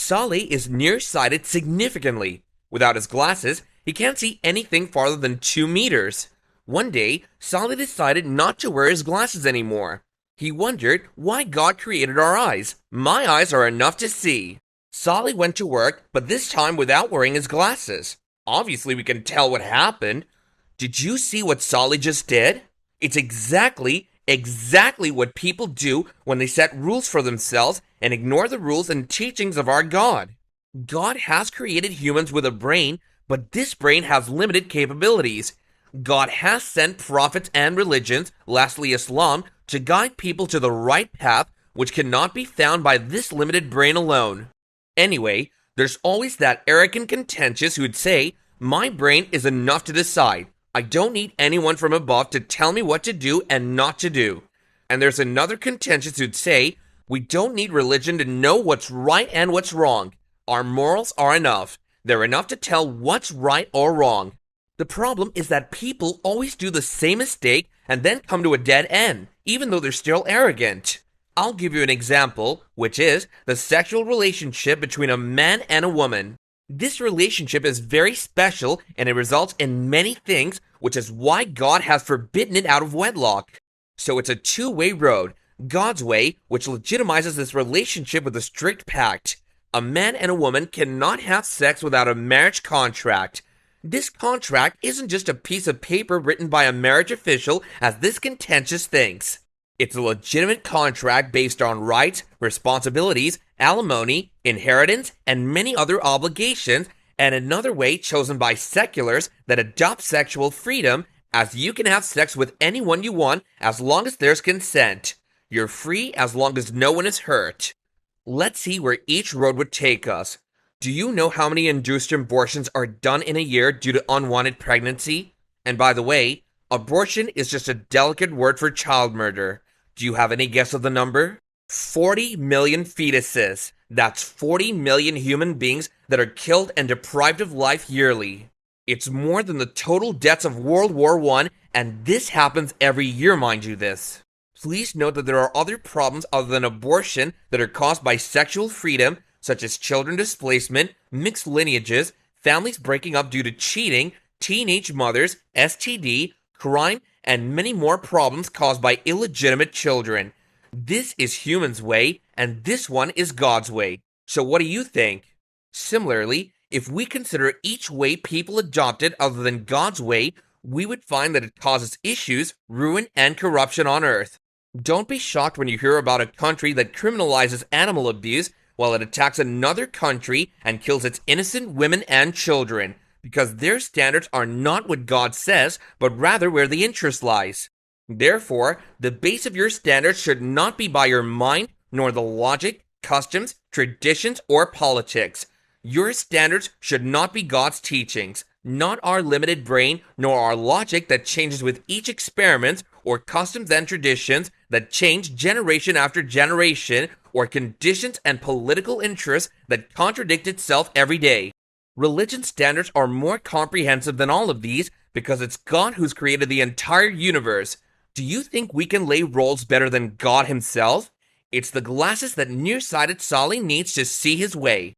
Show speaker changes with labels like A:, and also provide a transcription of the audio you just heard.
A: Saleh is nearsighted significantly. Without his glasses, he can't see anything farther than 2 meters. One day, Saleh decided not to wear his glasses anymore. He wondered why God created our eyes. My eyes are enough to see. Saleh went to work, but this time without wearing his glasses. Obviously, we can tell what happened. Did you see what Saleh just did? It's exactly what people do when they set rules for themselves and ignore the rules and teachings of our God. God has created humans with a brain, but this brain has limited capabilities. God has sent prophets and religions, lastly Islam, to guide people to the right path, which cannot be found by this limited brain alone. Anyway, there's always that arrogant contentious who'd say, my brain is enough to decide. I don't need anyone from above to tell me what to do and not to do. And there's another contentious who'd say, we don't need religion to know what's right and what's wrong. Our morals are enough. They're enough to tell what's right or wrong. The problem is that people always do the same mistake and then come to a dead end, even though they're still arrogant. I'll give you an example, which is the sexual relationship between a man and a woman. This relationship is very special and it results in many things, which is why God has forbidden it out of wedlock. So it's a two-way road. God's way, which legitimizes this relationship with a strict pact. A man and a woman cannot have sex without a marriage contract. This contract isn't just a piece of paper written by a marriage official, as this contentious thinks. It's a legitimate contract based on rights, responsibilities, alimony, inheritance, and many other obligations, and another way chosen by seculars that adopt sexual freedom, as you can have sex with anyone you want as long as there's consent. You're free as long as no one is hurt. Let's see where each road would take us. Do you know how many induced abortions are done in a year due to unwanted pregnancy? And by the way, abortion is just a delicate word for child murder. Do you have any guess of the number? 40 million fetuses. That's 40 million human beings that are killed and deprived of life yearly. It's more than the total deaths of World War I, and this happens every year, mind you this. Please note that there are other problems other than abortion that are caused by sexual freedom, such as children displacement, mixed lineages, families breaking up due to cheating, teenage mothers, STD, crime, and many more problems caused by illegitimate children. This is humans' way, and this one is God's way. So what do you think? Similarly, if we consider each way people adopted other than God's way, we would find that it causes issues, ruin, and corruption on earth. Don't be shocked when you hear about a country that criminalizes animal abuse while it attacks another country and kills its innocent women and children, because their standards are not what God says, but rather where the interest lies. Therefore, the base of your standards should not be by your mind, nor the logic, customs, traditions, or politics. Your standards should not be God's teachings, not our limited brain, nor our logic that changes with each experiment, or customs and traditions that change generation after generation, or conditions and political interests that contradict itself every day. Religion standards are more comprehensive than all of these because it's God who's created the entire universe. Do you think we can lay roles better than God himself? It's the glasses that nearsighted Saleh needs to see his way.